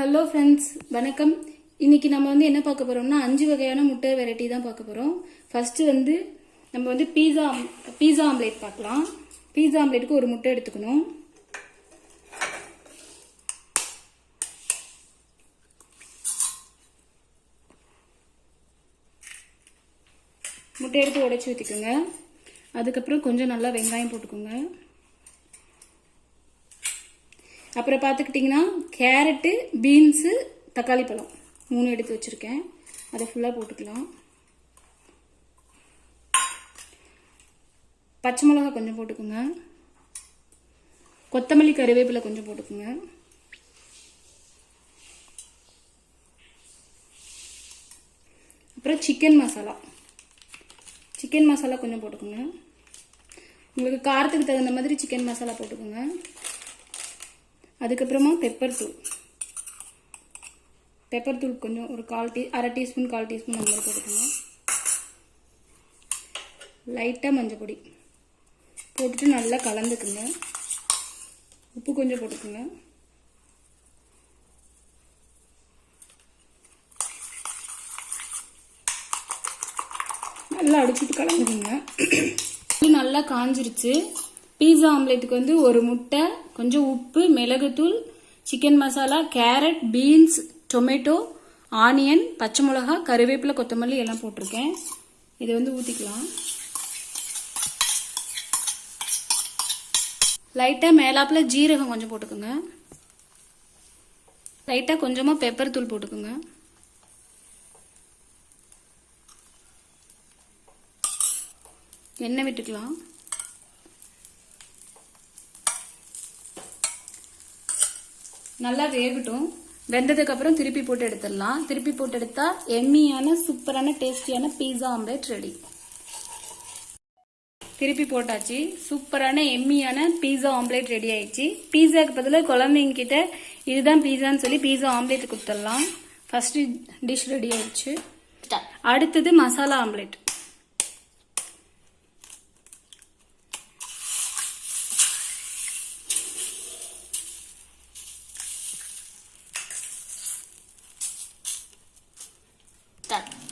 Hello friends, வணக்கம். இன்னைக்கு நம்ம என்ன பார்க்க போறோம்னா 5 வகையான முட்டை வெரைட்டி தான் பார்க்க போறோம். ஃபர்ஸ்ட் நம்ம பீஸா ஆம்லேட் பார்க்கலாம். பீஸா ஆம்லேட்டுக்கு ஒரு முட்டை எடுத்துக்கணும். முட்டை எடுத்து உடைச்சு ஊற்றிக்கோங்க. அதுக்கப்புறம் கொஞ்சம் நல்லா வெங்காயம் போட்டுக்கோங்க. அப்புறம் பார்த்துக்கிட்டிங்கன்னா கேரட்டு, பீன்ஸு, தக்காளி பழம் 3 எடுத்து வச்சுருக்கேன். அதை ஃபுல்லாக போட்டுக்கலாம். பச்சை மிளகாய் கொஞ்சம் போட்டுக்கோங்க. கொத்தமல்லி, கருவேப்பிலை கொஞ்சம் போட்டுக்கோங்க. அப்புறம் சிக்கன் மசாலா கொஞ்சம் போட்டுக்கோங்க. உங்களுக்கு காரத்துக்கு தகுந்த மாதிரி சிக்கன் மசாலா போட்டுக்கோங்க. அதுக்கப்புறமா பெப்பர் தூள் கொஞ்சம் ஒரு அரை டீஸ்பூன் 1/4 டீஸ்பூன் அந்த மாதிரி போட்டுக்கோங்க. லைட்டாக மஞ்சள் பொடி போட்டுட்டு நல்லா கலந்துக்குங்க. உப்பு கொஞ்சம் போட்டுக்கோங்க. நல்லா அடிச்சுட்டு கலந்துக்குங்க. நல்லா காஞ்சிருச்சு. பீஸா ஆம்லேட்டுக்கு ஒரு முட்டை, கொஞ்சம் உப்பு, மிளகுத்தூள், chicken masala, carrot, beans, tomato, onion, பச்சை மிளகாய், கருவேப்பிலை, கொத்தமல்லி எல்லாம் போட்டிருக்கேன். இதை ஊற்றிக்கலாம். லைட்டாக மேலாப்பில் ஜீரகம் கொஞ்சம் போட்டுக்கோங்க. லைட்டாக கொஞ்சமாக பெப்பர் தூள் போட்டுக்கோங்க. எண்ணெய் விட்டுக்கலாம். நல்லா வேகட்டும். வெந்ததுக்கு அப்புறம் திருப்பி போட்டு எடுத்துடலாம். திருப்பி போட்டு எடுத்தா எம்மியான சூப்பரான டேஸ்டியான பீஸா ஆம்லேட் ரெடி. திருப்பி போட்டாச்சு. சூப்பரான எம்மியான பீஸா ஆம்லேட் ரெடி ஆயிடுச்சு. பீஸாக்கு பதிலாக குழந்தைங்க கிட்ட இதுதான் பீஸான்னு சொல்லி பீஸா ஆம்லேட் கொடுத்துடலாம். ஃபர்ஸ்ட் டிஷ் ரெடி ஆயிடுச்சு. அடுத்தது மசாலா ஆம்லேட்.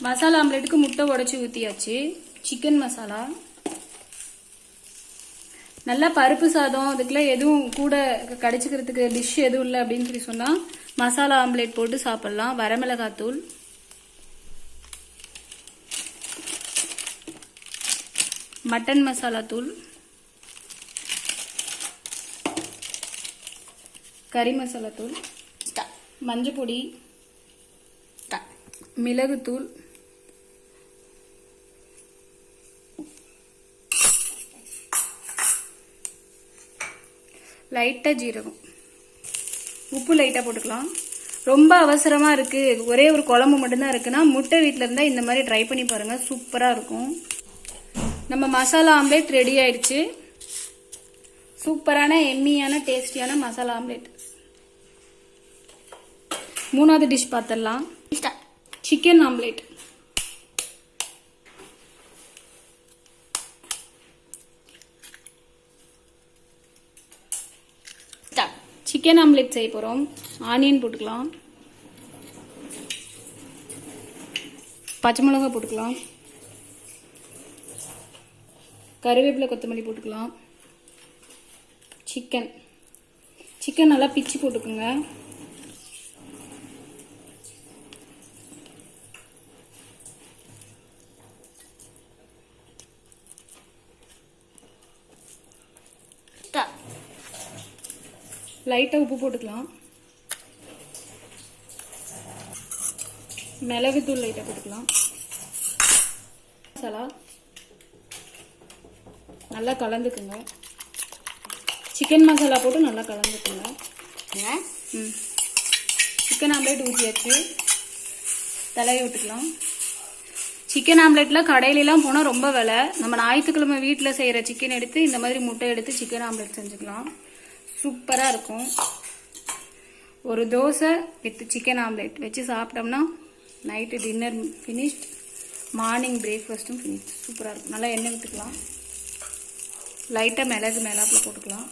மசாலா ஆம்லேட்டுக்கு முட்டை உடைச்சி ஊற்றியாச்சு. சிக்கன் மசாலா, நல்லா பருப்பு சாதம், அதுக்குலாம் எதுவும் கூட கடிச்சிக்கிறதுக்கு டிஷ் எதுவும் இல்லை அப்படின்னு சொல்லி சொன்னால் மசாலா ஆம்லேட் போட்டு சாப்பிட்லாம். வரமிளகாத்தூள், மட்டன் மசாலா தூள், கறி மசாலா தூள், மஞ்சள் பொடி, மிளகுத்தூள், லைட்டா ஜீரகம், உப்பு லைட்டா போட்டுக்கலாம். ரொம்ப அவசரமா இருக்கு, ஒரே ஒரு குழம்பு மட்டும்தான் இருக்குன்னா முட்டை வீட்டில் இருந்தால் இந்த மாதிரி ட்ரை பண்ணி பாருங்க, சூப்பரா இருக்கும். நம்ம மசாலா ஆம்லேட் ரெடி ஆயிடுச்சு. சூப்பரான எம்மியான டேஸ்டியான மசாலா ஆம்லேட். 3வது டிஷ் பார்த்துடலாம். Chicken omelette. சிக்கன் ஆம்லேட் செய்ய போறோம். ஆனியன் போட்டுக்கலாம். பச்சை மிளகாய் போட்டுக்கலாம். கருவேப்பிலை, கொத்தமல்லி போட்டுக்கலாம். சிக்கன் நல்லா பிச்சு போட்டுக்கோங்க. லைட்டாக உப்பு போட்டுக்கலாம். மிளகுத்தூள் லைட்டாக போட்டுக்கலாம். மசாலா நல்லா கலந்துக்குங்க. சிக்கன் மசாலா போட்டு நல்லா கலந்துக்குங்க. சிக்கன் ஆம்லேட் ஊற்றியாச்சு. தலையை விட்டுக்கலாம். சிக்கன் ஆம்லேட்லாம் கடையிலலாம் போனால் ரொம்ப விலை. நம்ம ஞாயிற்றுக்கிழமை வீட்டில் செய்கிற சிக்கன் எடுத்து இந்த மாதிரி முட்டை எடுத்து சிக்கன் ஆம்லேட் செஞ்சுக்கலாம். சூப்பராக இருக்கும். ஒரு தோசை வித் சிக்கன் ஆம்லேட் வச்சு சாப்பிட்டோம்னா நைட்டு டின்னர் ஃபினிஷ்ட், மார்னிங் பிரேக்ஃபாஸ்ட்டும் ஃபினிஷ்ட். சூப்பராக இருக்கும். நல்லா எண்ணெய் விட்டுக்கலாம். லைட்டாக மிளகு மேலாப்பில் போட்டுக்கலாம்.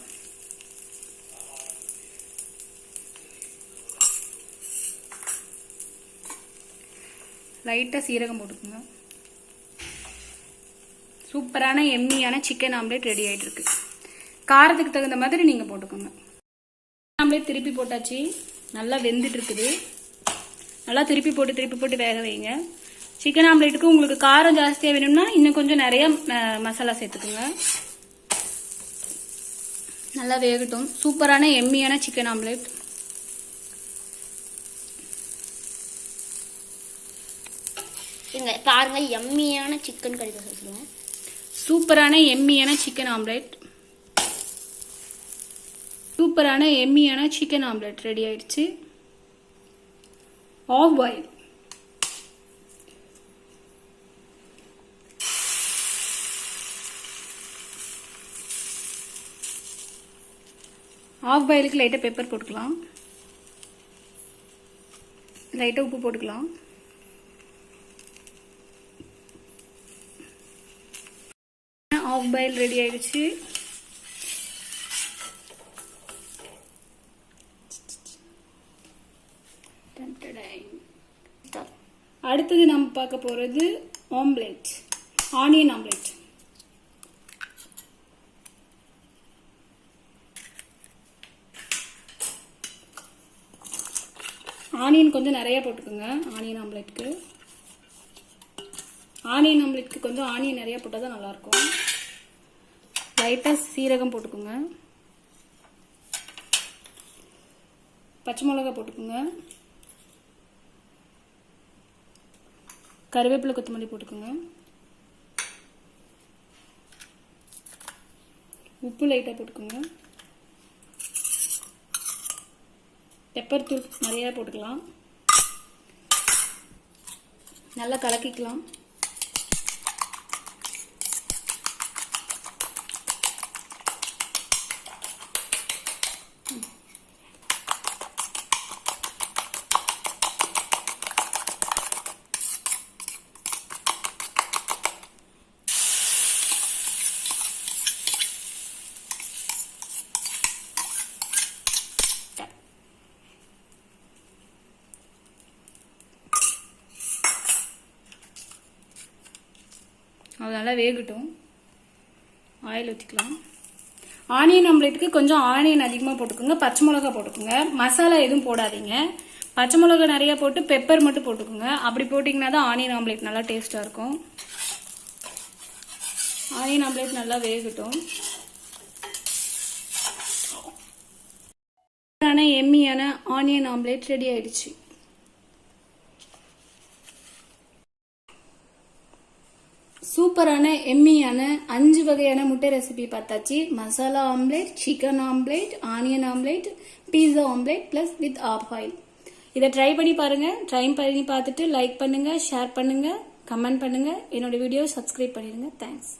லைட்டாக சீரகம் போட்டுக்கோங்க. சூப்பரான எம்மியான சிக்கன் ஆம்லேட் ரெடி ஆகிட்டு இருக்கு. காரத்துக்கு தகுந்த மாதிரி நீங்கள் போட்டுக்கோங்க. ஆம்லேட் திருப்பி போட்டாச்சு, நல்லா வெந்துட்டு இருக்குது. நல்லா திருப்பி போட்டு வேக வைங்க. சிக்கன் ஆம்லேட்டுக்கு உங்களுக்கு காரம் ஜாஸ்தியாக வேணும்னா இன்னும் கொஞ்சம் நிறைய மசாலா சேர்த்துக்குங்க. நல்லா வேகட்டும். சூப்பரான எம்மியான சிக்கன் ஆம்லேட். பாருங்க, எம்மியான சிக்கன் கறி சொல்லுவோம். சூப்பரான எம்மியான சிக்கன் ஆம்லேட். சூப்பரான எம்மியான சிக்கன் ஆம்லேட் ரெடி ஆயிடுச்சு. Half boil. ஆஃப் பாயிலுக்கு லைட்டாக பெப்பர் போட்டுக்கலாம், லைட்டாக உப்பு போட்டுக்கலாம். ஆஃப் பாயில் ரெடி ஆயிடுச்சு. அடுத்தது நம்ம பார்க்க போறது ஆம்லேட், ஆனியன் ஆம்லேட். ஆனியன் கொஞ்சம் நிறைய போட்டுக்கோங்க. ஆனியன் ஆம்லேட்க்கு கொஞ்சம் ஆனியன் நிறைய போட்டால் தான் நல்லாயிருக்கும். லைட்டாக சீரகம் போட்டுக்கோங்க, பச்சை மிளகா போட்டுக்கோங்க, கருவேப்பிலை கொத்தமல்லி போட்டுக்கோங்க, உப்பு லைட்டாக போட்டுக்கோங்க, பெப்பர் தூள் நிறையா போட்டுக்கலாம். நல்லா கலக்கிக்கலாம். அது நல்லா வேகட்டும். ஆயில் ஊற்றிக்கலாம். ஆனியன் ஆம்லேட்டுக்கு கொஞ்சம் ஆனியன் அதிகமாக போட்டுக்கோங்க, பச்சை மிளகா போட்டுக்கோங்க. மசாலா எதுவும் போடாதீங்க. பச்சை மிளகா நிறைய போட்டு பெப்பர் மட்டும் போட்டுக்கோங்க. அப்படி போட்டிங்கன்னா தான் ஆனியன் ஆம்லேட் நல்லா டேஸ்ட்டாக இருக்கும். ஆனியன் ஆம்லேட் நல்லா வேகட்டும். எம்மியான ஆனியன் ஆம்லேட் ரெடி ஆயிடுச்சு. சூப்பரான எம்மியான 5 வகையான முட்டை ரெசிபி பார்த்தாச்சு. Masala omelette, chicken omelette, onion omelette, pizza omelette plus with half oil. இதை ட்ரை பண்ணி பாருங்க. ட்ரை பண்ணி பார்த்துட்டு லைக் பண்ணுங்க, ஷேர் பண்ணுங்க, கமெண்ட் பண்ணுங்க. என்னோட வீடியோ சப்ஸ்கிரைப் பண்ணிடுங்க. தேங்க்ஸ்.